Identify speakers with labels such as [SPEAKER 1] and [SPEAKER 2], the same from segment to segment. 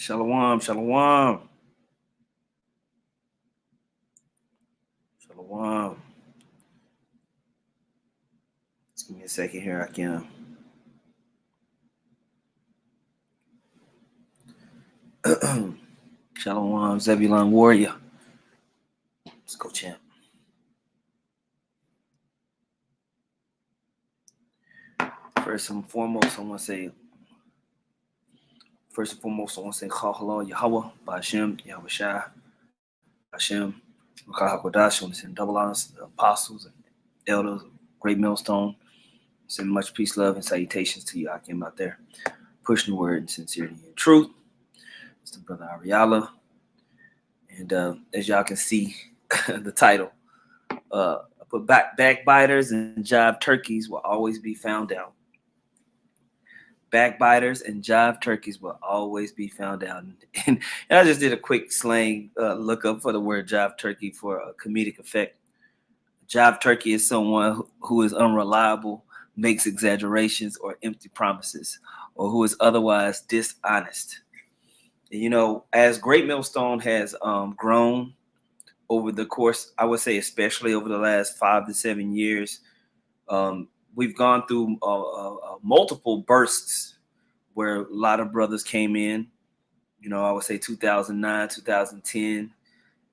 [SPEAKER 1] Shalom, shalom, shalom. Just give me a second here. I can. Shalom, Zebulon Warrior. Let's go, champ. First and foremost, I want to say, Chahalo Yahweh, Ba'ashem, Yahweh Shai, Ba'ashem, Makahakodash, and send double honors to the apostles and elders, great millstone. Send much peace, love, and salutations to you, Hakim, out there. Pushing the word in sincerity and truth. It's the brother Ariala. And as y'all can see, the title, I put backbiters and jive turkeys will always be found out. Backbiters and jive turkeys will always be found out. And I just did a quick slang look up for the word jive turkey for a comedic effect. Jive turkey is someone who is unreliable, makes exaggerations or empty promises, or who is otherwise dishonest. And, you know, as Great Millstone has grown over the course, I would say especially over the last 5 to 7 years, we've gone through multiple bursts where a lot of brothers came in, you know, I would say 2009, 2010,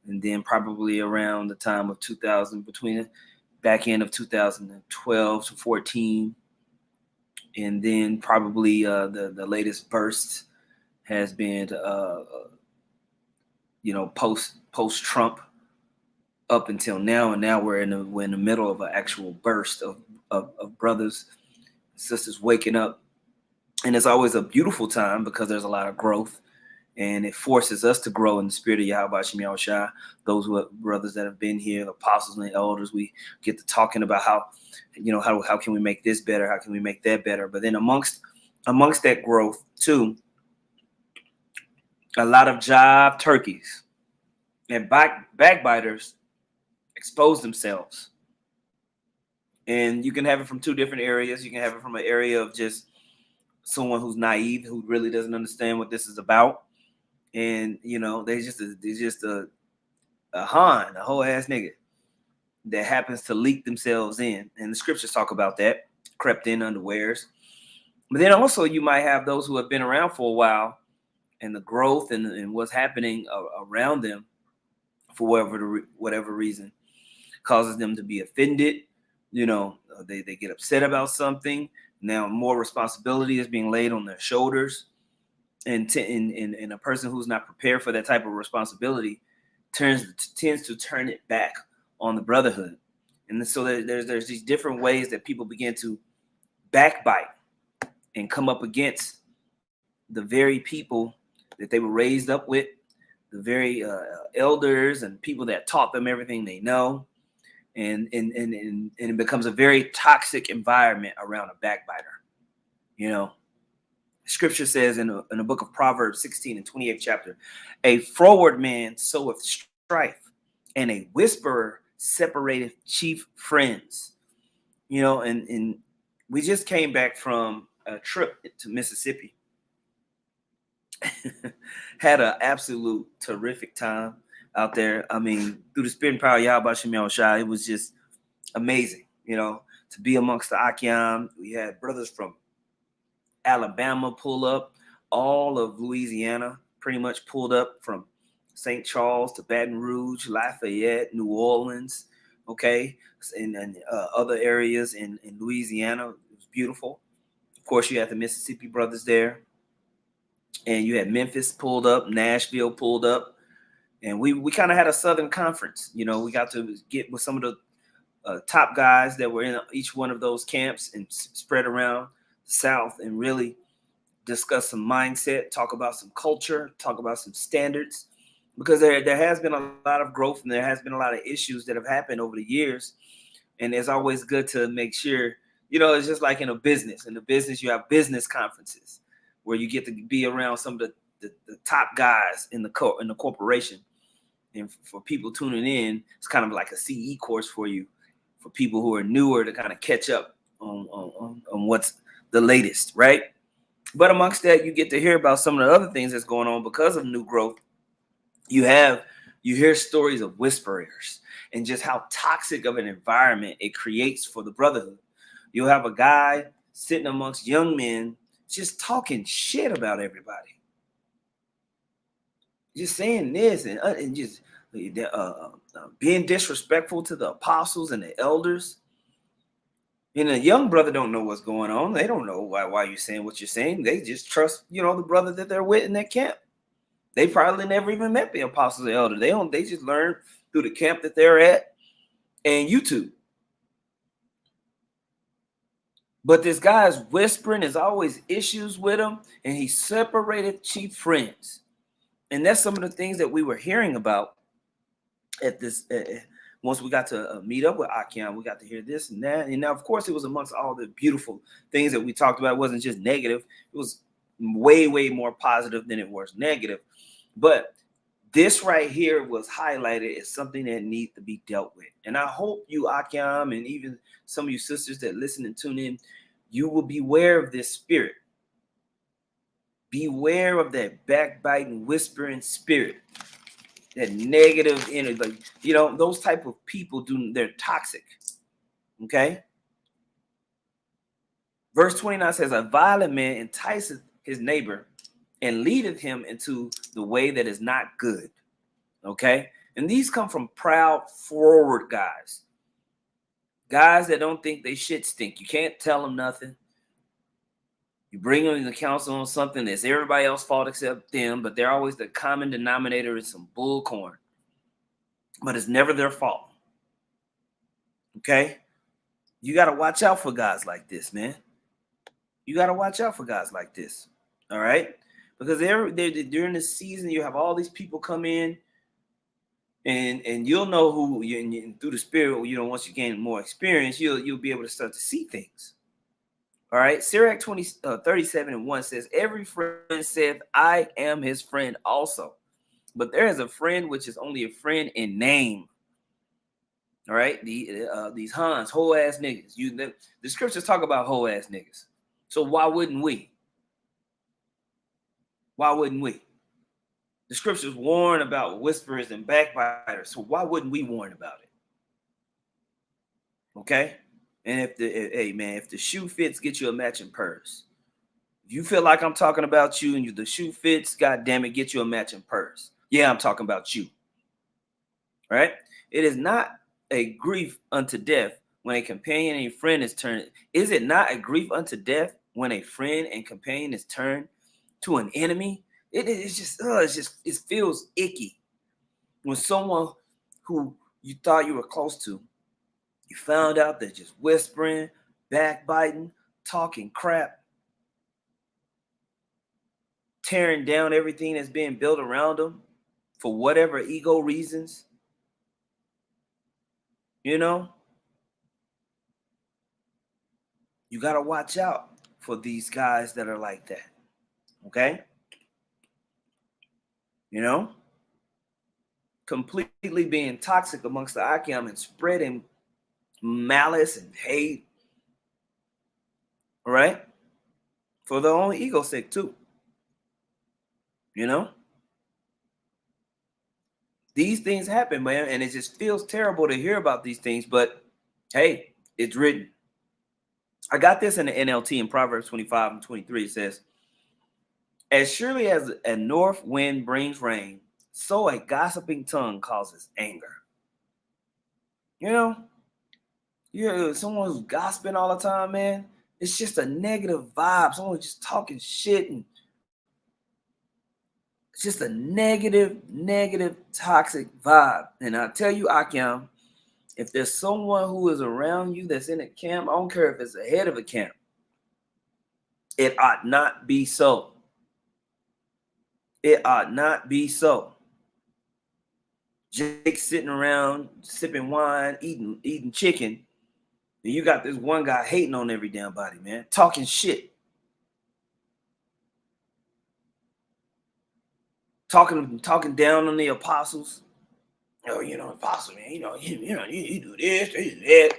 [SPEAKER 1] and then probably around the time of 2000, between the back end of 2012 to 14. And then probably the latest burst has been, you know, post Trump up until now. And now we're in the middle of an actual burst of brothers and sisters waking up. And it's always a beautiful time because there's a lot of growth, and it forces us to grow in the spirit of Yahweh Shem Yahushua. Those who are brothers that have been here, the apostles and the elders, we get to talking about how, you know, how can we make this better? How can we make that better? But then amongst that growth too, a lot of jive turkeys and backbiters expose themselves. And you can have it from two different areas. You can have it from an area of just someone who's naive, who really doesn't understand what this is about. And, you know, they're just a whole ass nigga that happens to leak themselves in. And the scriptures talk about that, crept in unawares. But then also you might have those who have been around for a while, and the growth and what's happening around them for whatever reason causes them to be offended. You know, they get upset about something. Now more responsibility is being laid on their shoulders, and a person who's not prepared for that type of responsibility tends to turn it back on the brotherhood. And so there's these different ways that people begin to backbite and come up against the very people that they were raised up with, the very elders and people that taught them everything they know. And it becomes a very toxic environment around a backbiter. You know, scripture says in the book of Proverbs 16 and 28th chapter, a froward man soweth strife, and a whisperer separateth chief friends. You know, and we just came back from a trip to Mississippi. Had an absolute terrific time out there. I mean, through the spirit and power of Yahweh Shem Yahushua, it was just amazing, you know, to be amongst the Akyam. We had brothers from Alabama pull up, all of Louisiana pretty much pulled up, from St. Charles to Baton Rouge, Lafayette, New Orleans, okay, and other areas in Louisiana. It was beautiful. Of course, you had the Mississippi brothers there, and you had Memphis pulled up, Nashville pulled up. And we kind of had a Southern conference. You know, we got to get with some of the top guys that were in each one of those camps and spread around the South and really discuss some mindset, talk about some culture, talk about some standards, because there has been a lot of growth and there has been a lot of issues that have happened over the years. And it's always good to make sure, you know, it's just like in a business. In the business, you have business conferences where you get to be around some of the top guys in the corporation. And for people tuning in, it's kind of like a CE course for you, for people who are newer to kind of catch up on what's the latest, right? But amongst that, you get to hear about some of the other things that's going on because of new growth. You hear stories of whisperers and just how toxic of an environment it creates for the brotherhood. You'll have a guy sitting amongst young men just talking shit about everybody, just saying this and just being disrespectful to the apostles and the elders. And a young brother don't know what's going on. They don't know why you're saying what you're saying. They just trust, the brother that they're with in that camp. They probably never even met the apostles or elders. They just learn through the camp that they're at and YouTube. But this guy's whispering. There's always issues with him, and he separated chief friends. And that's some of the things that we were hearing about at this. Once we got to meet up with Akian, we got to hear this and that. And now, of course, it was amongst all the beautiful things that we talked about. It wasn't just negative. It was way, way more positive than it was negative. But this right here was highlighted as something that needs to be dealt with. And I hope you, Akiam, and even some of you sisters that listen and tune in, you will beware of this spirit. Beware of that backbiting, whispering spirit, that negative energy. Like, those type of people, they're toxic. Okay? Verse 29 says, a violent man enticeth his neighbor and leadeth him into the way that is not good. Okay? And these come from proud, forward guys. Guys that don't think they shit stink. You can't tell them nothing. You bring them in the council on something that's everybody else's fault except them, but they're always the common denominator in some bull corn. But it's never their fault. Okay? You got to watch out for guys like this, man. You got to watch out for guys like this. All right? Because during this season, you have all these people come in, and you'll know who through the spirit. Once you gain more experience, you'll be able to start to see things. All right, Sirach 37:1 says, "Every friend saith, I am his friend also, but there is a friend which is only a friend in name." All right, these Hans, whole ass niggas. The scriptures talk about whole ass niggas. So why wouldn't we? Why wouldn't we? The scriptures warn about whisperers and backbiters. So why wouldn't we warn about it? Okay? And if the shoe fits, get you a matching purse. If you feel like I'm talking about you and the shoe fits, God damn it, get you a matching purse. Yeah, I'm talking about you. Right? It is not a grief unto death when a companion and a friend is turned. Is it not a grief unto death when a friend and companion is turned to an enemy? It feels icky when someone who you thought you were close to, you found out they're just whispering, backbiting, talking crap, tearing down everything that's being built around them for whatever ego reasons. You got to watch out for these guys that are like that. Okay? Completely being toxic amongst the Akiam and spreading malice and hate. All right? For their own ego's sake too. These things happen, man, and it just feels terrible to hear about these things, but hey, it's written. I got this in the NLT in Proverbs 25:23. It says, as surely as a north wind brings rain, so a gossiping tongue causes anger. Someone who's gossiping all the time, man, it's just a negative vibe. Someone just talking shit, and it's just a negative, toxic vibe. And I tell you, Akim, if there's someone who is around you that's in a camp, I don't care if it's the head of a camp, it ought not be so. It ought not be so. Jake sitting around sipping wine, eating chicken, and you got this one guy hating on every damn body, man, talking shit, talking down on the apostles. Apostle, man, you do this, that.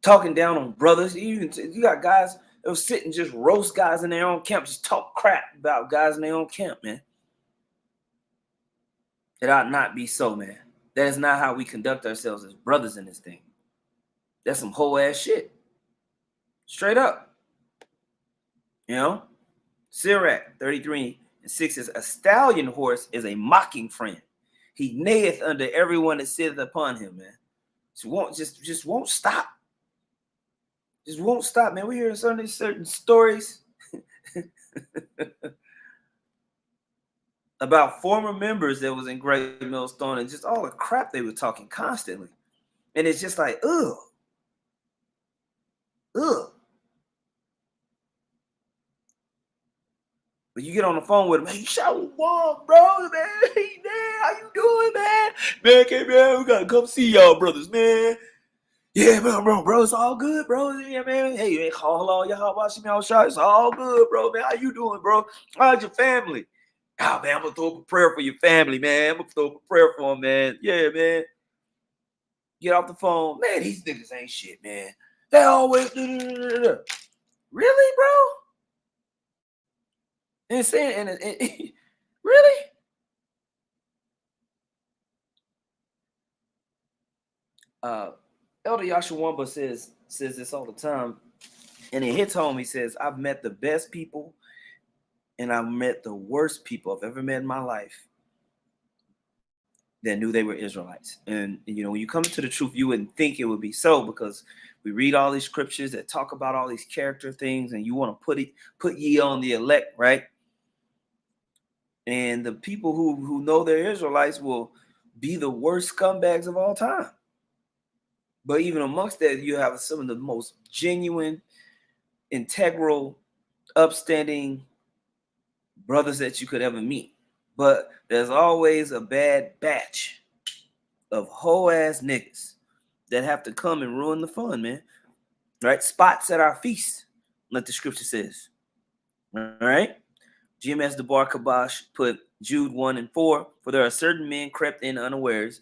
[SPEAKER 1] Talking down on brothers. You got guys They'll sit and just roast guys in their own camp, just talk crap about guys in their own camp, man. It ought not be so, man. That is not how we conduct ourselves as brothers in this thing. That's some whole ass shit. Straight up. You know? Sirach 33:6 says, a stallion horse is a mocking friend. He neigheth under everyone that sitteth upon him, man. Just won't stop. Just won't stop, man. We hear some of these certain stories about former members that was in Great Millstone and just all the crap they were talking constantly. And it's just like, ugh. But you get on the phone with him, hey, Shalom, bro, man. Hey, man, how you doing, man? Man, okay, man, we gotta come see y'all brothers, man. Yeah, man, bro, it's all good, bro. Yeah, man. Hey, man, hello, y'all watching me on shot. It's all good, bro, man. How you doing, bro? How's your family? Oh, man, I'm gonna throw up a prayer for your family, man. I'm gonna throw up a prayer for them, man. Yeah, man. Get off the phone. Man, these niggas ain't shit, man. They always really, bro? And saying, and really? Elder Yashawamba says this all the time, and it hits home. He says, I've met the best people and I've met the worst people I've ever met in my life that knew they were Israelites. And you know, when you come to the truth, you wouldn't think it would be so, because we read all these scriptures that talk about all these character things, and you want to put ye on the elect, right? And the people who know they're Israelites will be the worst scumbags of all time. But even amongst that, you have some of the most genuine, integral, upstanding brothers that you could ever meet. But there's always a bad batch of whole ass niggas that have to come and ruin the fun, man. Right? Spots at our feast, like the scripture says. All right? GMS DeBar Kabash put Jude 1:4. For there are certain men crept in unawares,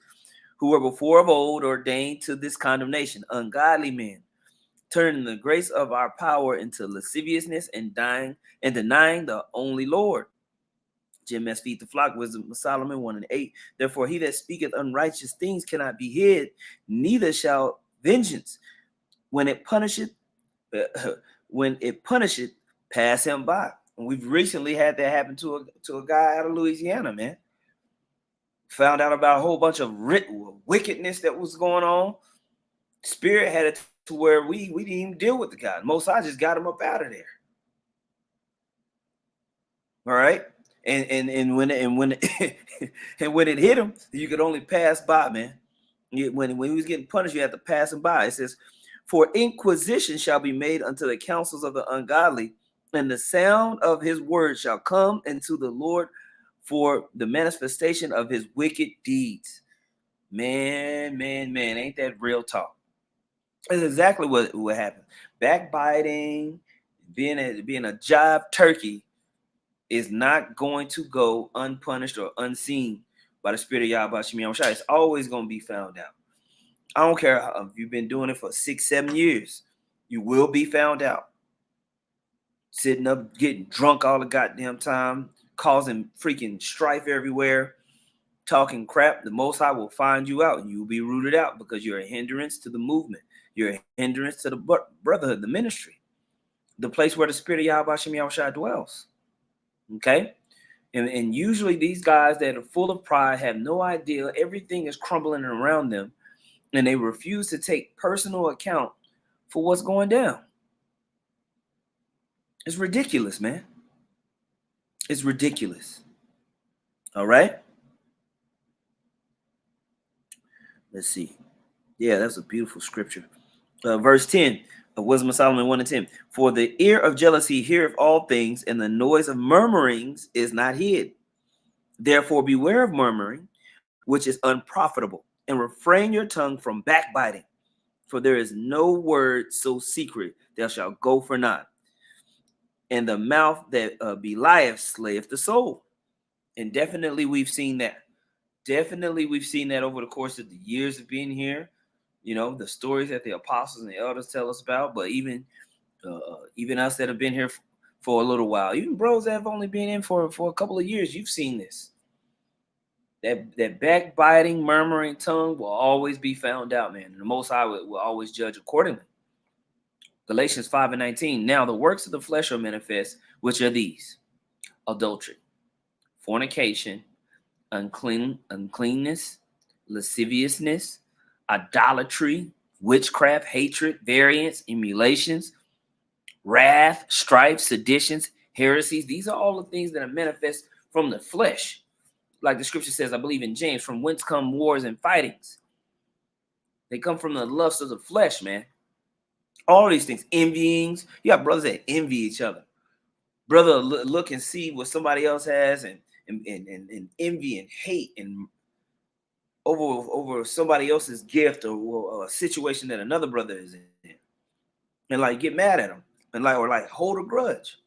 [SPEAKER 1] who were before of old ordained to this condemnation, ungodly men, turning the grace of our power into lasciviousness and denying the only Lord. GMS Feed the Flock, Wisdom of Solomon 1:8. Therefore, he that speaketh unrighteous things cannot be hid, neither shall vengeance, when it punisheth, pass him by. And we've recently had that happen to a guy out of Louisiana, man. Found out about a whole bunch of wickedness that was going on. Spirit had it to where we didn't even deal with the guy. Most I just got him up out of there. All right. And when it hit him, you could only pass by, man. When he was getting punished, you had to pass him by. It says, for inquisition shall be made unto the counsels of the ungodly, and the sound of his word shall come into the Lord for the manifestation of his wicked deeds. Man, ain't that real talk? That's exactly what happened. Backbiting, being a jive turkey is not going to go unpunished or unseen by the Spirit of Yahweh Shemi Shai. It's always going to be found out. I don't care if you've been doing it for 6-7 years. You will be found out. Sitting up, getting drunk all the goddamn time, causing freaking strife everywhere, talking crap. The Most High will find you out, and you will be rooted out because you're a hindrance to the movement. You're a hindrance to the brotherhood, the ministry, the place where the Spirit of Yahweh Shemi Shai dwells. Okay? And usually these guys that are full of pride have no idea everything is crumbling around them, and they refuse to take personal account for what's going down. It's ridiculous, man. It's ridiculous. All right? Let's see. Yeah, that's a beautiful scripture. Verse 10 of Wisdom of Solomon 1:10. For the ear of jealousy heareth all things, and the noise of murmurings is not hid. Therefore beware of murmuring, which is unprofitable, and refrain your tongue from backbiting. For there is no word so secret that shall go for naught. And the mouth that belieth slayeth the soul. And definitely we've seen that. Definitely we've seen that over the course of the years of being here. You know, the stories that the apostles and the elders tell us about, but even Even us that have been here for a little while, even bros that have only been in for a couple of years, you've seen this. That backbiting, murmuring tongue will always be found out, man. And the Most High will always judge accordingly. Galatians 5:19. Now the works of the flesh are manifest, which are these: adultery, fornication, uncleanness, lasciviousness, idolatry, witchcraft, hatred, variance, emulations, wrath, strife, seditions, heresies. These are all the things that are manifest from the flesh. Like the scripture says, I believe in James, from whence come wars and fightings. They come from the lusts of the flesh, man. All these things, envyings. You have brothers that envy each other. Brother, look and see what somebody else has, and envy and hate and over somebody else's gift or a situation that another brother is in, and like get mad at them and like hold a grudge.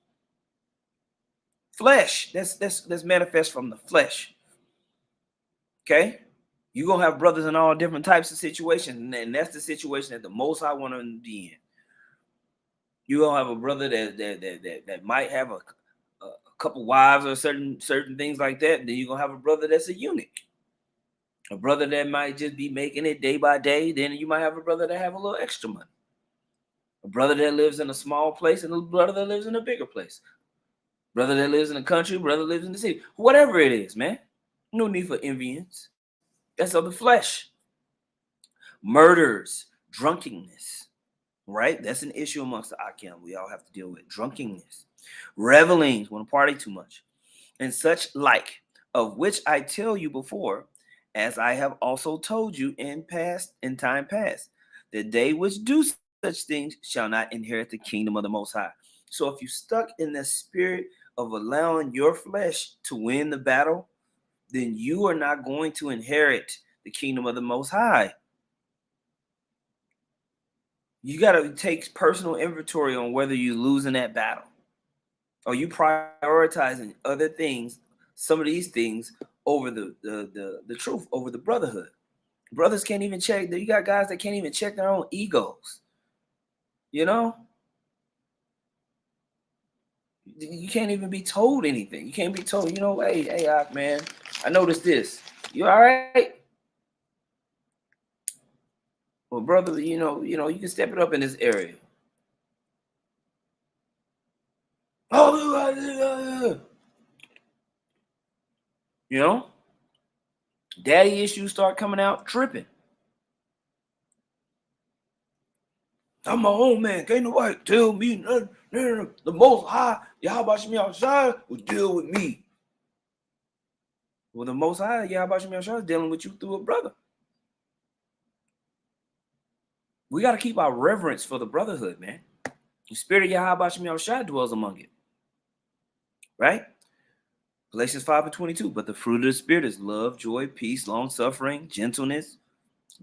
[SPEAKER 1] Flesh, that's manifest from the flesh. Okay, you're gonna have brothers in all different types of situations, and that's the situation that the Most High want to be in. You're gonna have a brother that might have a couple wives or certain things like that. And then you're gonna have a brother that's a eunuch. A brother that might just be making it day by day. Then you might have a brother that have a little extra money. A brother that lives in a small place and a brother that lives in a bigger place. Brother that lives in the country, brother lives in the city. Whatever it is, man. No need for envyings. That's of the flesh. Murders, drunkenness, right? That's an issue amongst the Akim. We all have to deal with drunkenness. Revelings, want to party too much. And such like, of which I tell you before, as I have also told you in time past, that they which do such things shall not inherit the kingdom of the Most High. So if you stuck in the spirit of allowing your flesh to win the battle, then you are not going to inherit the kingdom of the Most High. You got to take personal inventory on whether you're losing that battle. Are you prioritizing other things, some of these things, over the truth, over the brotherhood? Brothers can't even check. You got guys that can't even check their own egos. You know? You can't even be told anything. You can't be told, hey, man, I noticed this. You all right? Well, brother, you can step it up in this area. Oh, daddy issues start coming out, tripping. I'm my own man. Can't nobody tell me nothing. The Most High, Yahweh Shemi outside, will deal with me. Well, the Most High, Yahweh Shemi outside, is dealing with you through a brother. We got to keep our reverence for the brotherhood, man. The spirit of Yahweh Shemi outside dwells among it. Right? Galatians 5:22. But the fruit of the Spirit is love, joy, peace, long-suffering, gentleness,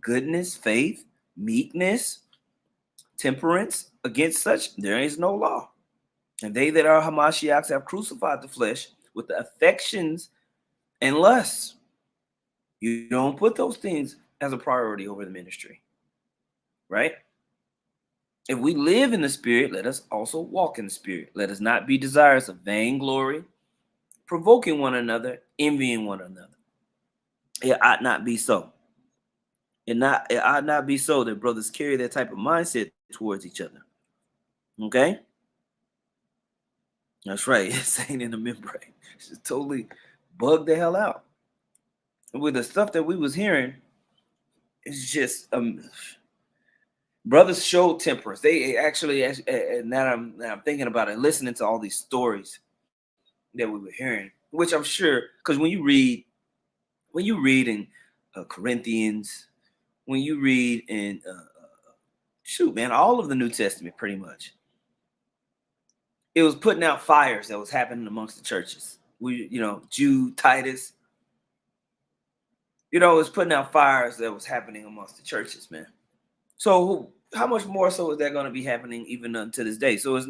[SPEAKER 1] goodness, faith, meekness, temperance. Against such there is no law. And they that are Hamashiachs have crucified the flesh with the affections and lusts. You don't put those things as a priority over the ministry. Right? If we live in the Spirit, let us also walk in the Spirit. Let us not be desirous of vainglory, provoking one another, envying one another. It ought not be so. It ought not be so that brothers carry that type of mindset towards each other. Okay? That's right. It's ain't in the membrane. It's just totally bugged the hell out. With the stuff that we was hearing, it's just brothers showed temperance. They actually, now I'm thinking about it, listening to all these stories that we were hearing, which I'm sure, because when you read in Corinthians, when you read in all of the New Testament, pretty much, it was putting out fires that was happening amongst the churches. Jude, Titus, it was putting out fires that was happening amongst the churches, man. So how much more so is that going to be happening even to this day? So it's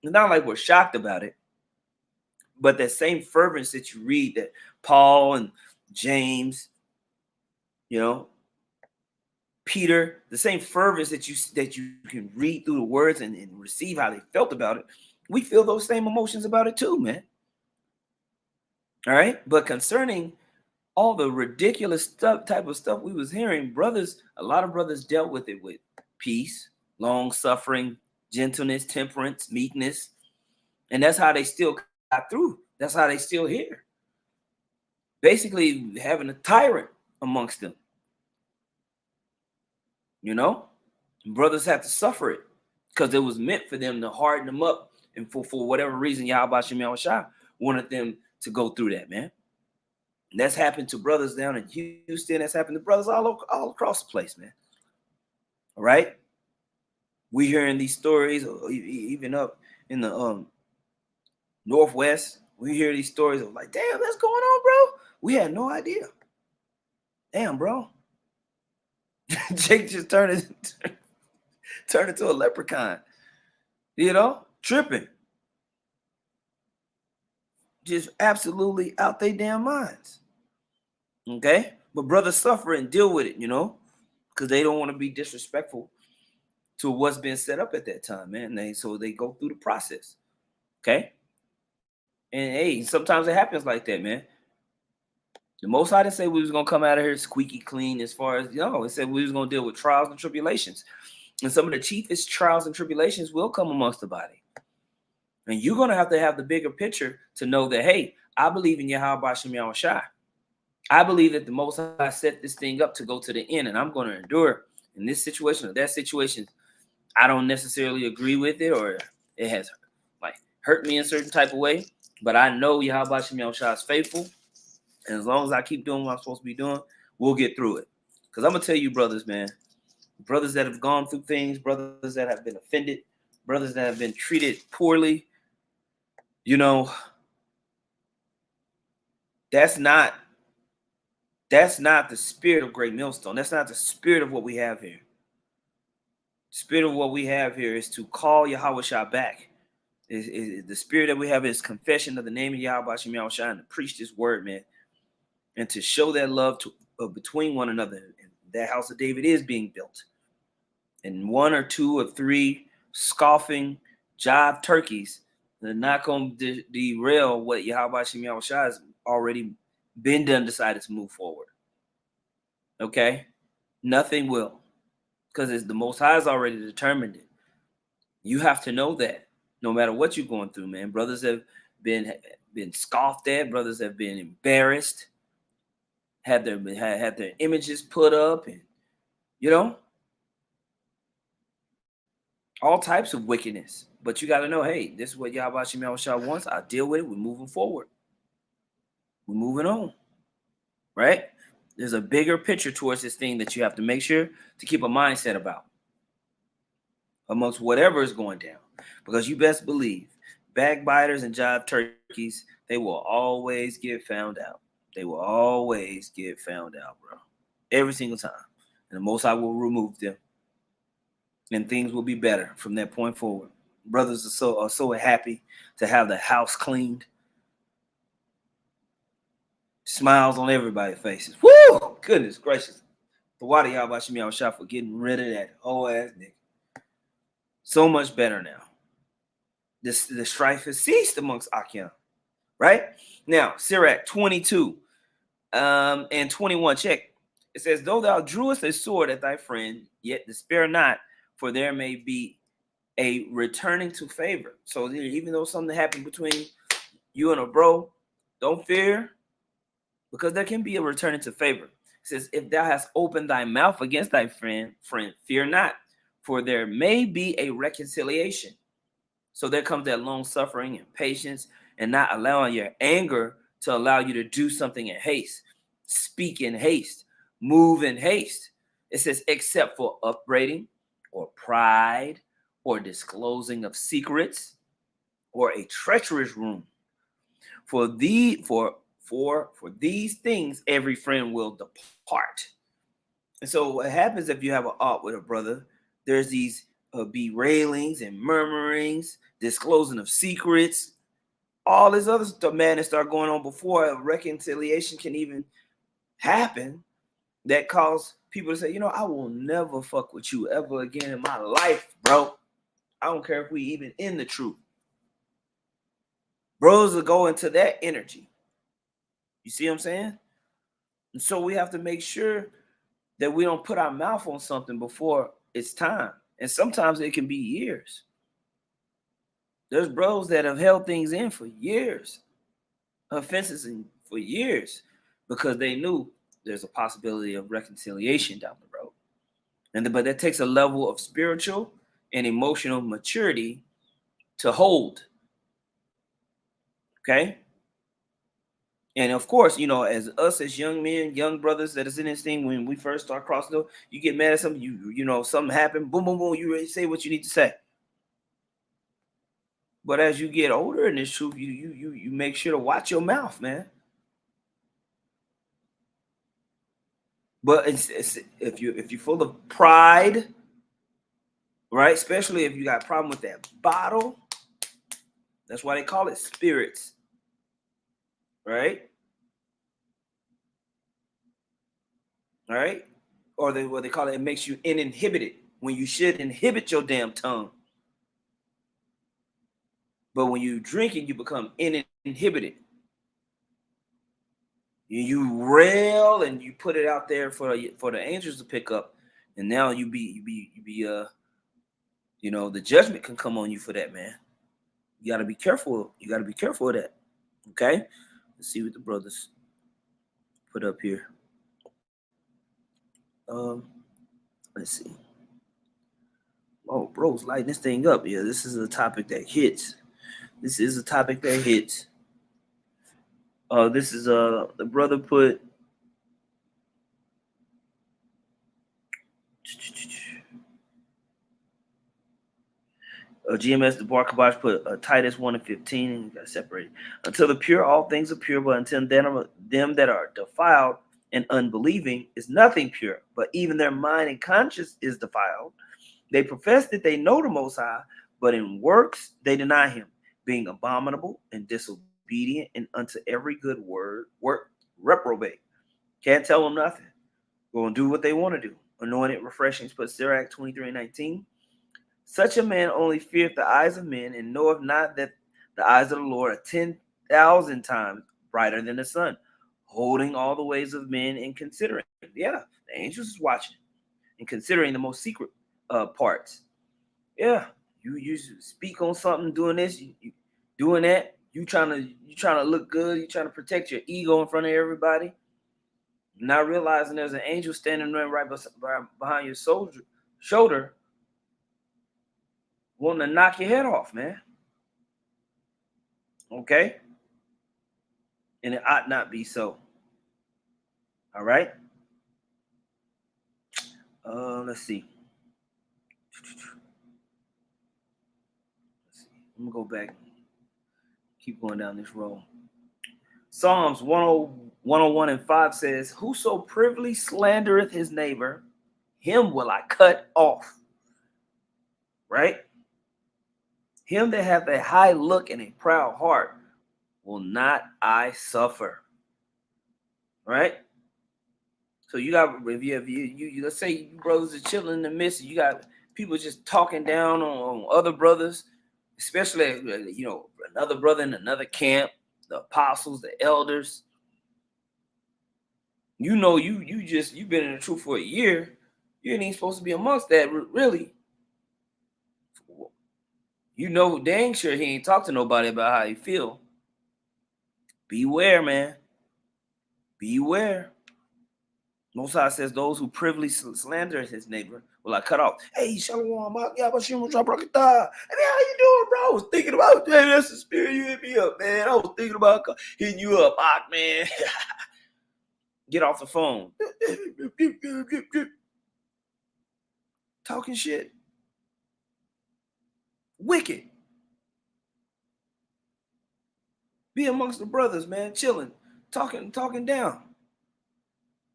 [SPEAKER 1] not like we're shocked about it, but that same fervency that you read that Paul and James, Peter, the same fervence that you can read through the words and receive how they felt about it, we feel those same emotions about it too, man. All right. But concerning all the ridiculous stuff, type of stuff we was hearing, brothers, a lot of brothers dealt with it with peace, long suffering, gentleness, temperance, meekness. And that's how they still got through. That's how they still here. Basically having a tyrant amongst them. You know, brothers had to suffer it because it was meant for them to harden them up. And for whatever reason, Yahweh Shem Yahushua wanted them to go through that, man. And that's happened to brothers down in Houston. That's happened to brothers all across the place, man. All right. We hearing these stories, even up in the Northwest. We hear these stories of like, damn, that's going on, bro. We had no idea. Damn, bro. Jake just turned into a leprechaun. You know, tripping. Just absolutely out their damn minds. Okay? But brothers suffer and deal with it, you know, because they don't want to be disrespectful to what's been set up at that time, man. So they go through the process. Okay? And hey, sometimes it happens like that, man. The Most High didn't say we was gonna come out of here squeaky clean as far as, it said we was gonna deal with trials and tribulations. And some of the chiefest trials and tribulations will come amongst the body. And you're gonna have to have the bigger picture to know that, hey, I believe in Yahweh Shem Yahushua. I believe that the Most High set this thing up to go to the end, and I'm gonna endure in this situation or that situation. I don't necessarily agree with it, or it has like hurt me in a certain type of way, but I know Yahweh Shem Yahushua is faithful. And as long as I keep doing what I'm supposed to be doing, we'll get through it. Because I'm going to tell you, brothers, man, brothers that have gone through things, brothers that have been offended, brothers that have been treated poorly, you know, that's not the spirit of Great Millstone. That's not the spirit of what we have here. The spirit of what we have here is to call Yahweh Shah back. The spirit that we have is confession of the name of Yahweh Shem Yahushua and to preach this word, man. And to show that love between one another. And that house of David is being built. And 1 or 2 or 3 scoffing jive turkeys, they're not going to derail what Yahweh Shem Yahushua has already been done, decided to move forward. Okay? Nothing will. Because the Most High has already determined it. You have to know that no matter what you're going through, man. Brothers have been scoffed at. Brothers have been embarrassed. Had their images put up, and all types of wickedness. But you got to know, hey, this is what Yahweh Shem Yahushua wants. I'll deal with it. We're moving forward. We're moving on. Right? There's a bigger picture towards this thing that you have to make sure to keep a mindset about amongst whatever is going down. Because you best believe backbiters and jive turkeys, they will always get found out. They will always get found out, bro. Every single time. And the Most High will remove them. And things will be better from that point forward. Brothers are so happy to have the house cleaned. Smiles on everybody's faces. Woo! Goodness gracious. The water Yahweh Shem Yahushua for getting rid of that whole ass nigga. So much better now. The strife has ceased amongst Akim. Right? Now, Sirach 22 and 21. Check. It says, though thou drewest a sword at thy friend, yet despair not, for there may be a returning to favor. So even though something happened between you and a bro, don't fear, because there can be a returning to favor. It says, if thou hast opened thy mouth against thy friend, fear not, for there may be a reconciliation. So there comes that long suffering and patience and not allowing your anger to allow you to do something in haste, speak in haste, move in haste. It says, except for upbraiding or pride or disclosing of secrets or a treacherous room. For these things, every friend will depart. And so what happens if you have an art with a brother, there's these berailings and murmurings, disclosing of secrets, all this other stuff, man, that start going on before a reconciliation can even happen, that cause people to say, you know, I will never fuck with you ever again in my life, bro. I don't care if we even in the truth. Bros will go into that energy. You see what I'm saying? And so we have to make sure that we don't put our mouth on something before it's time. And sometimes it can be years. There's bros that have held things in for years, offenses for years, because they knew there's a possibility of reconciliation down the road. But that takes a level of spiritual and emotional maturity to hold. Okay. And of course, you know, as us as young men, young brothers that is in this thing, when we first start crossing the, you get mad at something, you know, something happened, boom, boom, boom, you ready to say what you need to say. But as you get older in this truth, you make sure to watch your mouth, man. But it's if you're full of pride, right? Especially if you got a problem with that bottle, that's why they call it spirits, right? All right, or what they call it, it makes you uninhibited when you should inhibit your damn tongue. But when you drinking, you become uninhibited. You rail and you put it out there for the angels to pick up, and now you be you know, the judgment can come on you for that, man. You got to be careful. You got to be careful of that. Okay, let's see what the brothers put up here. Let's see. Oh, bro's lighting this thing up. Yeah, this is a topic that hits. This is a topic that hits. This is the brother put GMS the Barkabosh put Titus 1 and 15 and got separated. Until the pure, all things are pure, but until them that are defiled and unbelieving is nothing pure, but even their mind and conscience is defiled. They profess that they know the Most High, but in works they deny him, being abominable and disobedient and unto every good work reprobate. Can't tell them nothing. Go and do what they want to do. Anointed refreshings put Sirach 23 and 19. Such a man only feareth the eyes of men, and knoweth not that the eyes of the Lord are 10,000 times brighter than the sun, holding all the ways of men and considering. Yeah, the angels is watching and considering the most secret parts. Yeah, you speak on something, doing this, you doing that. You trying to look good. You trying to protect your ego in front of everybody. Not realizing there's an angel standing right behind your shoulder, wanting to knock your head off, man. Okay? And it ought not be so. All right? Let's see. I'm going to go back. Keep going down this road. Psalms 101 and 5 says, whoso privily slandereth his neighbor, him will I cut off. Right? Him that hath a high look and a proud heart will not I suffer. Right? So you got, if you let's say you brothers are chilling in the midst, you got people just talking down on other brothers, especially, you know, another brother in another camp, the apostles, the elders. You know, you've been in the truth for a year. You ain't even supposed to be amongst that, really. You know, dang sure he ain't talk to nobody about how he feel. Beware, man. Beware. Most High says those who privily slander his neighbor will I cut off. Hey, Shalom, yeah, but how you doing, bro? I was thinking about, man, that's the spirit you hit me up, man. I was thinking about hitting you up, man. Get off the phone. Talking shit. Wicked. Be amongst the brothers, man, chilling, talking down.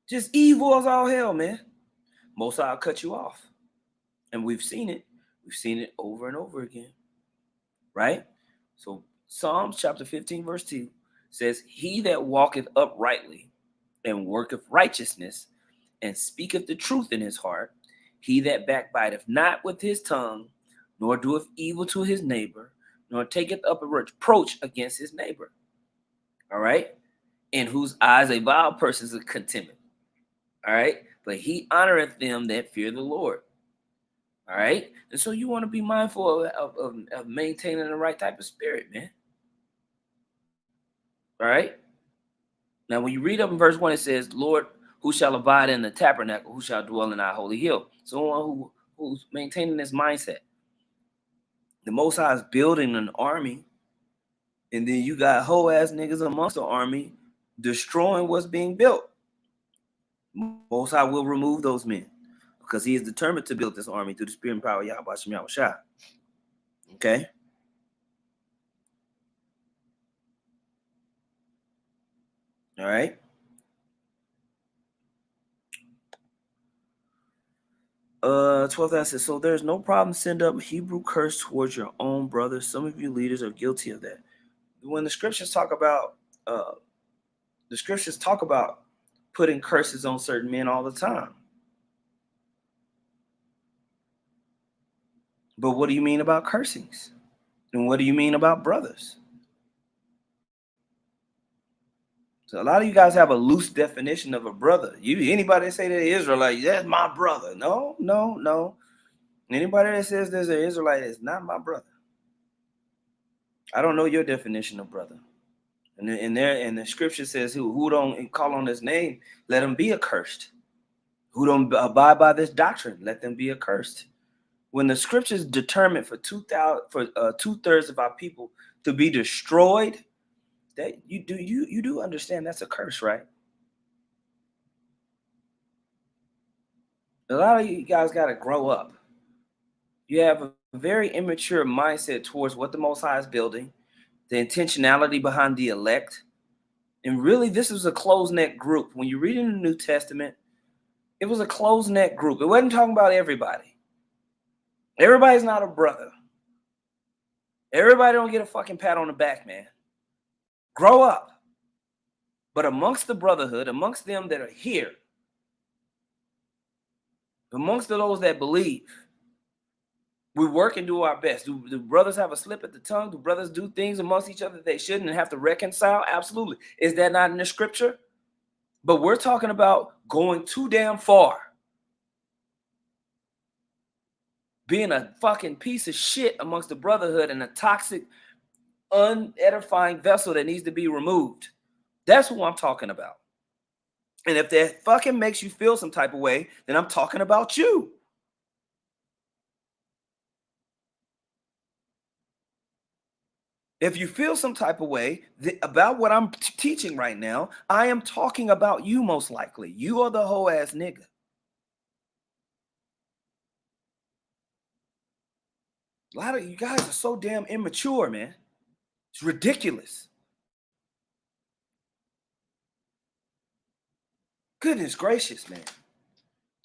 [SPEAKER 1] Just evil as all hell, man. Most I'll cut you off. And we've seen it. We've seen it over and over again. Right? So Psalms chapter 15, verse 2 says, he that walketh uprightly and worketh righteousness and speaketh the truth in his heart, he that backbiteth not with his tongue, nor doeth evil to his neighbor, nor taketh up a reproach against his neighbor. All right? In whose eyes a vile person is a contempt. All right? But he honoreth them that fear the Lord. All right? And so you want to be mindful of maintaining the right type of spirit, man. All right? Now, when you read up in verse 1, it says, Lord, who shall abide in the tabernacle, who shall dwell in our holy hill? Someone who's maintaining this mindset. The Most High is building an army, and then you got whole ass niggas amongst the army destroying what's being built. Most High will remove those men because he is determined to build this army through the spirit and power of Yahweh Shem Yahweh Shai. Okay? All right? 12th says, so there's no problem. Send up Hebrew curse towards your own brothers. Some of you leaders are guilty of that. When the scriptures talk about putting curses on certain men all the time. But what do you mean about cursings? And what do you mean about brothers? So a lot of you guys have a loose definition of a brother. Anybody that say they're Israelite, that's my brother. No. Anybody that says there's an Israelite is not my brother. I don't know your definition of brother. And the scripture says, who don't call on his name, let him be accursed. Who don't abide by this doctrine, let them be accursed. When the scriptures determined for 2/3 of our people to be destroyed, that you do understand that's a curse, right? A lot of you guys got to grow up. You have a very immature mindset towards what the Most High is building, the intentionality behind the elect. And really, this was a closed-knit group. When you read in the New Testament, it was a closed-knit group. It wasn't talking about everybody. Everybody's not a brother. Everybody don't get a fucking pat on the back, man. Grow up. But amongst the brotherhood, amongst them that are here, amongst those that believe, we work and do our best. Do brothers have a slip at the tongue? Do brothers do things amongst each other that they shouldn't and have to reconcile? Absolutely. Is that not in the scripture? But we're talking about going too damn far. Being a fucking piece of shit amongst the brotherhood and a toxic, unedifying vessel that needs to be removed. That's who I'm talking about. And if that fucking makes you feel some type of way, then I'm talking about you. If you feel some type of way about what I'm teaching right now, I am talking about you most likely. You are the whole ass nigga. A lot of you guys are so damn immature, man. It's ridiculous. Goodness gracious, man.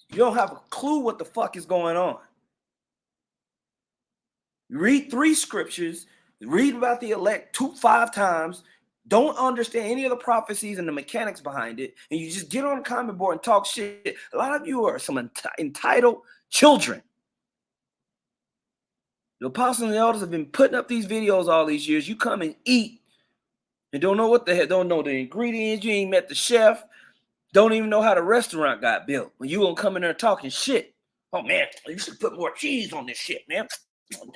[SPEAKER 1] You don't have a clue what the fuck is going on. You read 3 scriptures, read about the elect 5 times, don't understand any of the prophecies and the mechanics behind it, and you just get on the comment board and talk shit. A lot of you are some entitled children. The apostles and the elders have been putting up these videos all these years. You come and eat and don't know what the hell, don't know the ingredients. You ain't met the chef. Don't even know how the restaurant got built. When you gonna come in there talking shit. Oh man, you should put more cheese on this shit, man.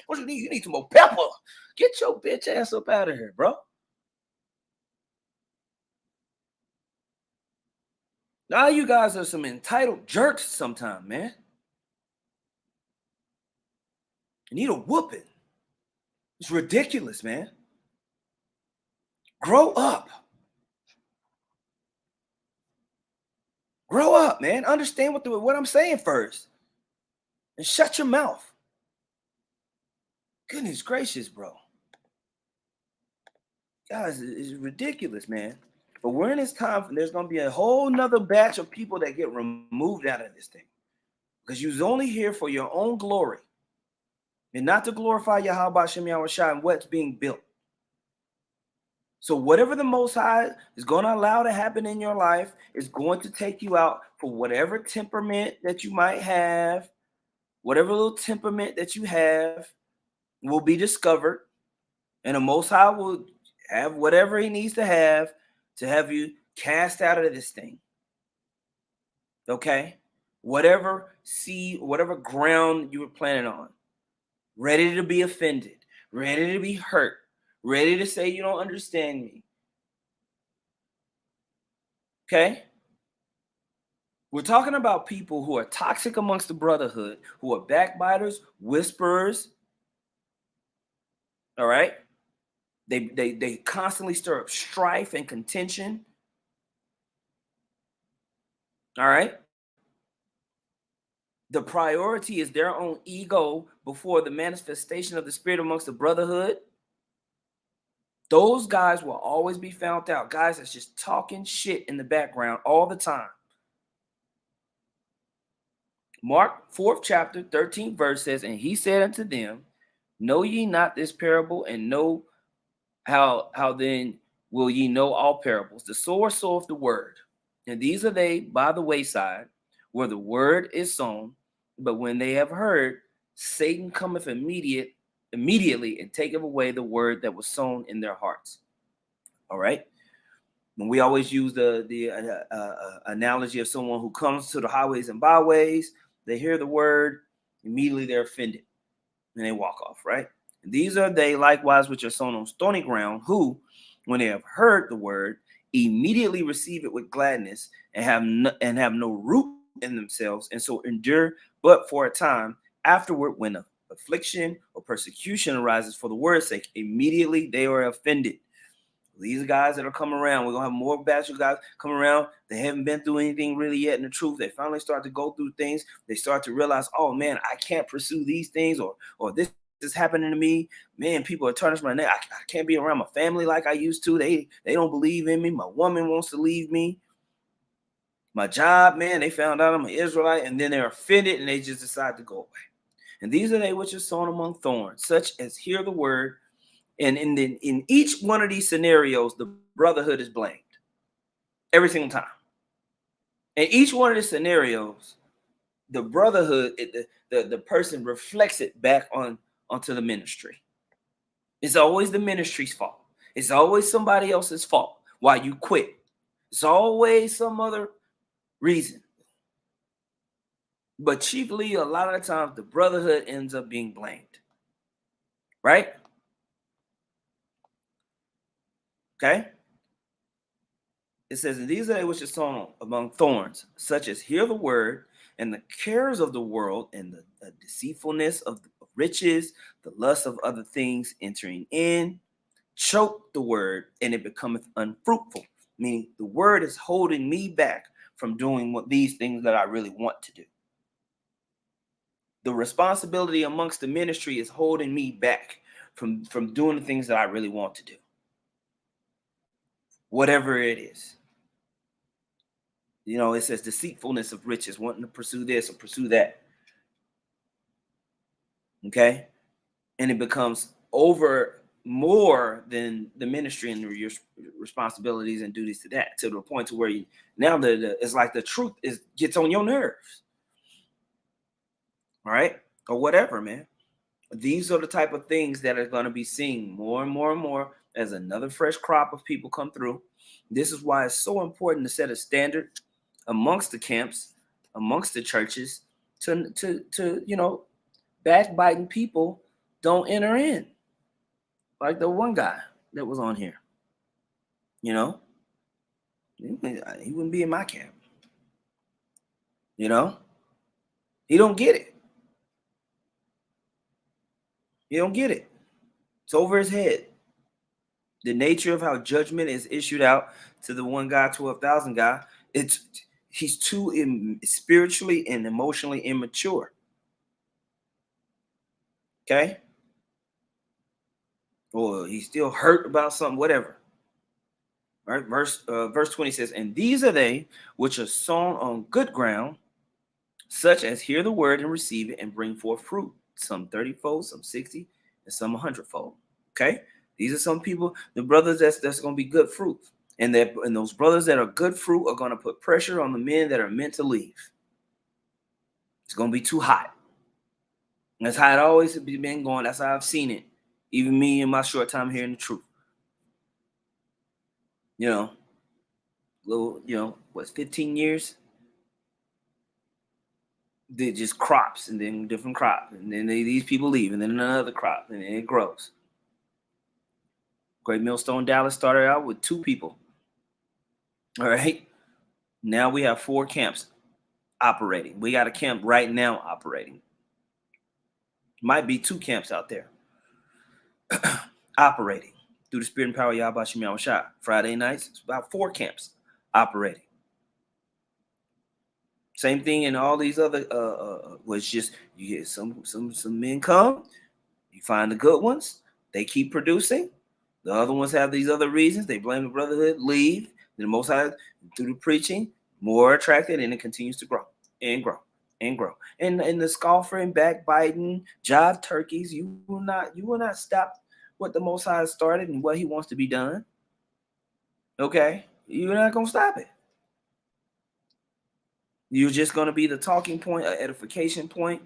[SPEAKER 1] What you need? You need some more pepper. Get your bitch ass up out of here, bro. Now you guys are some entitled jerks sometimes, man. You need a whooping. It's ridiculous, man. Grow up. Grow up, man. Understand what I'm saying first. And shut your mouth. Goodness gracious, bro. Guys, it's ridiculous, man. But we're in this time, and there's going to be a whole nother batch of people that get removed out of this thing. Because you was only here for your own glory. And not to glorify Yahweh Shem Yahweh Shai and what's being built. So whatever the Most High is going to allow to happen in your life is going to take you out for whatever temperament that you might have, whatever little temperament that you have will be discovered, and the Most High will have whatever He needs to have you cast out of this thing. Okay? Whatever seed, whatever ground you were planning on, ready to be offended, ready to be hurt, ready to say you don't understand me. Okay? We're talking about people who are toxic amongst the brotherhood, who are backbiters, whisperers. All right? They constantly stir up strife and contention. All right? The priority is their own ego before the manifestation of the spirit amongst the brotherhood. Those guys will always be found out. Guys that's just talking shit in the background all the time. Mark 4th chapter, 13th verse says, and he said unto them, know ye not this parable, and know how then will ye know all parables? The sower soweth the word, and these are they by the wayside, where the word is sown. But when they have heard, Satan cometh immediately and taketh away the word that was sown in their hearts. All right. And we always use the analogy of someone who comes to the highways and byways. They hear the word, immediately they're offended, and they walk off. Right. And these are they likewise which are sown on stony ground, who, when they have heard the word, immediately receive it with gladness, and have no root in themselves, and so endure but for a time. Afterward, when affliction or persecution arises for the word's sake, immediately they are offended. These guys that are coming around, we're gonna have more bachelor guys come around. They haven't been through anything really yet in the truth. They finally start to go through things. They start to realize, oh man, I can't pursue these things, or this is happening to me. Man, people are tarnishing my neck. I can't be around my family like I used to. They don't believe in me. My woman wants to leave me. My job, man, they found out I'm an Israelite, and then they're offended and they just decide to go away. And these are they which are sown among thorns, such as hear the word. And in each one of these scenarios, the brotherhood is blamed every single time. In each one of the scenarios, the brotherhood, the person reflects it back onto the ministry. It's always the ministry's fault. It's always somebody else's fault why you quit. It's always some other reason. But chiefly, a lot of the times, the brotherhood ends up being blamed. Right? Okay? It says, and these are they which are sown among thorns, such as hear the word, and the cares of the world, and the deceitfulness of riches, the lust of other things entering in, choke the word, and it becometh unfruitful. Meaning the word is holding me back from doing what these things that I really want to do. The responsibility amongst the ministry is holding me back from doing the things that I really want to do. Whatever it is. You know, it says deceitfulness of riches, wanting to pursue this or pursue that. Okay? And it becomes over more than the ministry and your responsibilities and duties to that, to the point to where you now it's like the truth gets on your nerves. All right? Or whatever, man. These are the type of things that are going to be seen more and more and more as another fresh crop of people come through. This is why it's so important to set a standard amongst the camps, amongst the churches, to backbiting people don't enter in. Like the one guy that was on here, he wouldn't be in my camp. He don't get it. He don't get it. It's over his head. The nature of how judgment is issued out to the one guy, 12,000 guy, he's too spiritually and emotionally immature. Okay? Or he's still hurt about something, whatever. All right, verse 20 says, and these are they which are sown on good ground, such as hear the word and receive it and bring forth fruit, some 30-fold, some 60, and some 100-fold. Okay? These are some people, the brothers that's going to be good fruit. And those brothers that are good fruit are going to put pressure on the men that are meant to leave. It's going to be too hot. And that's how it always has been going. That's how I've seen it. Even me in my short time hearing the truth. You know, what's 15 years? They just crops and then different crop. And then these people leave and then another crop and then it grows. Great Millstone Dallas started out with 2 people. All right. Now we have 4 camps operating. We got a camp right now operating. Might be 2 camps out there operating through the spirit and power of Yahweh Shem Yahweh Shah. Friday nights, it's about 4 camps operating. Same thing in all these other was just you get some men come, you find the good ones, they keep producing. The other ones have these other reasons. They blame the brotherhood, leave. Then the Most High, through the preaching, more attracted, and it continues to grow and grow and grow. And the scoffer and backbiting, jive turkeys, you will not stop what the Most High has started and what He wants to be done. Okay, you're not gonna stop it. You're just gonna be the talking point, an edification point,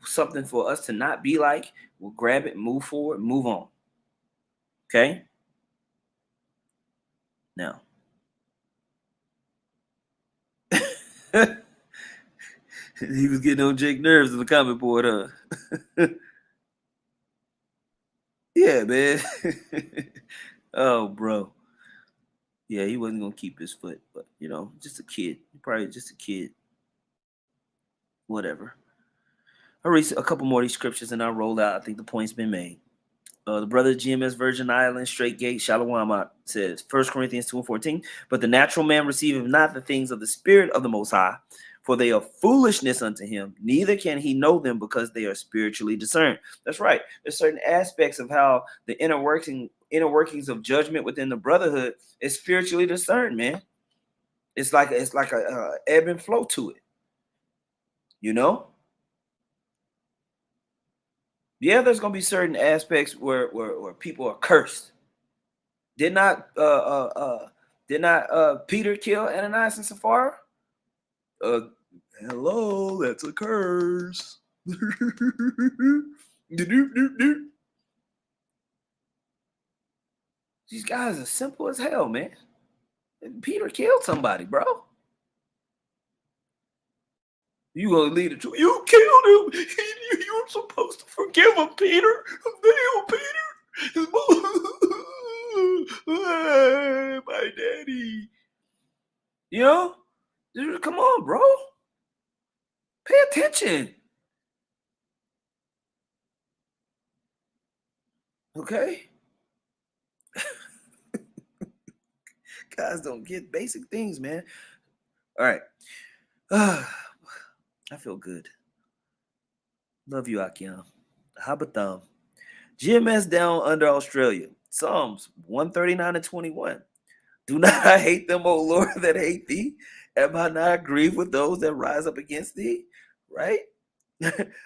[SPEAKER 1] something for us to not be like. We'll grab it, move forward, move on. Okay. Now. He was getting on Jake nerves in the comment board, huh? Yeah, man. Oh, bro. Yeah, he wasn't gonna keep his foot, but just a kid. Probably just a kid. Whatever. I'll read a couple more of these scriptures and I'll roll out. I think the point's been made. The brother GMS Virgin Island, Straight Gate, Shalom says, 1 Corinthians 2:14, but the natural man receiveth not the things of the Spirit of the Most High, for they are foolishness unto him, neither can he know them because they are spiritually discerned. That's right. There's certain aspects of how the inner workings of judgment within the brotherhood is spiritually discerned, man. It's like a ebb and flow to it. Yeah, there's gonna be certain aspects where people are cursed. Did not Peter kill Ananias and Sapphira? Hello, that's a curse. These guys are simple as hell, man. Peter killed somebody, bro. You gonna lead the truth? You killed him. You were supposed to forgive him, Peter. Damn, Peter. My daddy. Come on, bro. Pay attention. Okay. Guys don't get basic things, man. All right. I feel good. Love you, Akim. Habatham. GMS down under Australia. Psalms 139 and 21. Do not I hate them, O Lord, that hate thee? Am I not grieved with those that rise up against thee? Right?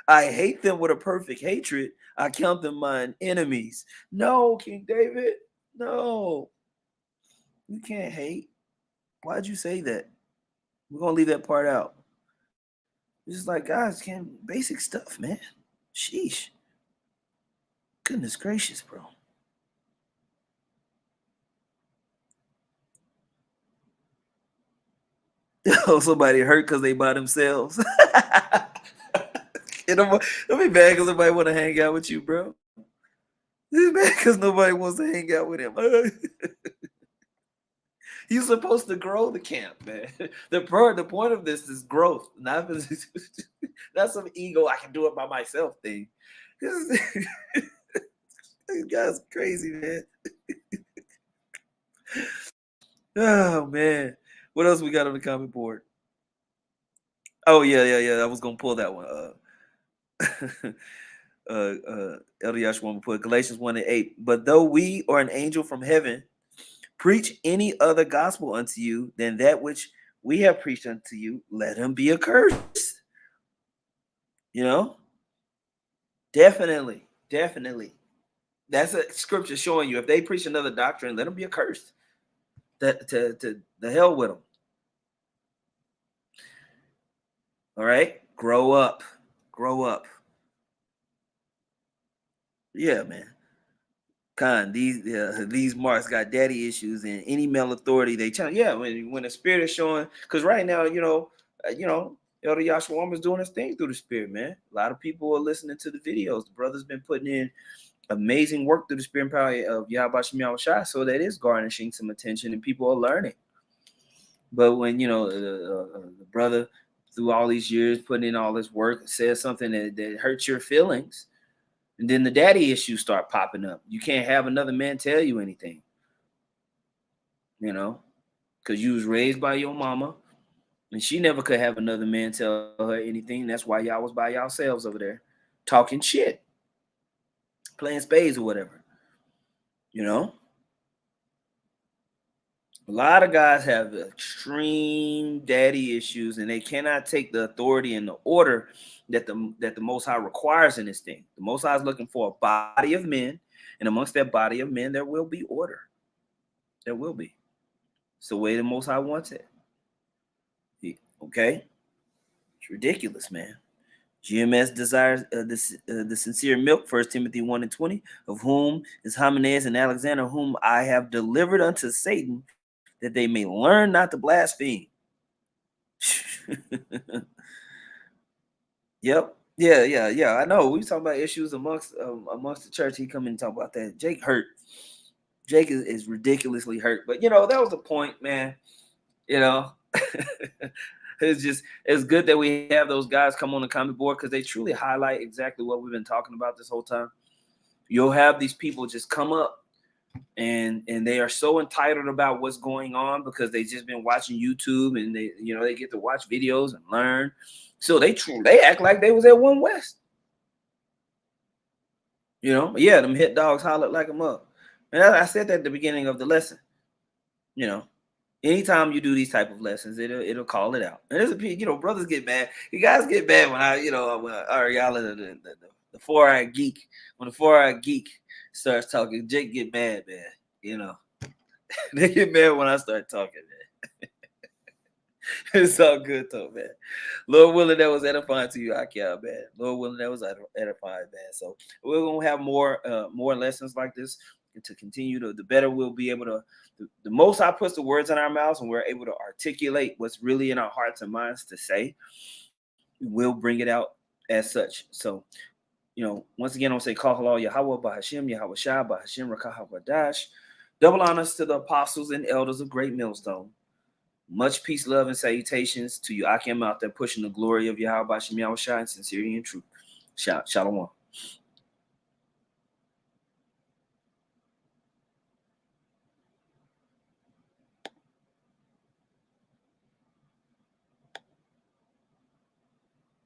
[SPEAKER 1] I hate them with a perfect hatred. I count them mine enemies. No, King David. No. You can't hate. Why'd you say that? We're going to leave that part out. It's just like, guys, basic stuff, man. Sheesh. Goodness gracious, bro. Oh, somebody hurt because they by themselves. Don't be mad because somebody want to hang out with you, bro. He's mad because nobody wants to hang out with him. You're supposed to grow the camp, man. The point of this is growth, not some ego. I can do it by myself thing. This guy's crazy, man. Oh man, what else we got on the comment board? Oh yeah. I was gonna pull that one. LDH one put Galatians 1:8. But though we or an angel from heaven preach any other gospel unto you than that which we have preached unto you, let him be accursed. Definitely. That's a scripture showing you if they preach another doctrine, let them be accursed. to the hell with them. All right, grow up, grow up. Yeah, man. These marks got daddy issues, and any male authority they tell. Yeah, when the spirit is showing, because right now, Elder Yahshua is doing his thing through the spirit, man. A lot of people are listening to the videos. The brother's been putting in amazing work through the spirit and power of Yahweh Shem Shai, so that is garnishing some attention and people are learning. But when the brother through all these years putting in all this work says something that hurts your feelings, and then the daddy issues start popping up. You can't have another man tell you anything, because you was raised by your mama, and she never could have another man tell her anything. That's why y'all was by yourselves over there, talking shit, playing spades or whatever. A lot of guys have extreme daddy issues, and they cannot take the authority and the order that the Most High requires in this thing. The Most High is looking for a body of men, and amongst that body of men, there will be order. There will be. It's the way the Most High wants it. Okay? It's ridiculous, man. GMS desires the sincere milk, 1 Timothy 1:20, of whom is Hymenaeus and Alexander, whom I have delivered unto Satan, that they may learn not to blaspheme. Yep. Yeah. I know. We talking about issues amongst the church. He come in and talk about that. Jake hurt. Jake is ridiculously hurt. But that was the point, man. It's good that we have those guys come on the comment board, because they truly highlight exactly what we've been talking about this whole time. You'll have these people just come up and they are so entitled about what's going on because they just been watching YouTube, and they get to watch videos and learn. So they act like they was at One West. Yeah, them hit dogs hollered like them up. And I said that at the beginning of the lesson. Anytime you do these type of lessons, it'll call it out. And there's brothers get mad. You guys get mad when y'all the 4-eyed geek. When the 4-eyed geek starts talking, Jake get mad, man. They get mad when I start talking, man. It's all good though, man. Lord willing, that was edifying to you, Akia, man. Lord willing, that was edifying, man. So we're gonna have more lessons like this to continue. The better we'll be able to. The most I puts the words in our mouths, and we're able to articulate what's really in our hearts and minds to say, we'll bring it out as such. So, once again, I'll say, Call halal Yahweh Bahashim, Yahweh Shah, Bahashim Rakah Dash. Double honors to the apostles and elders of Great Millstone. Much peace, love, and salutations to you. I came out there pushing the glory of Yahweh Bahashim, Yahweh Shah, in sincerity and truth. Shalom.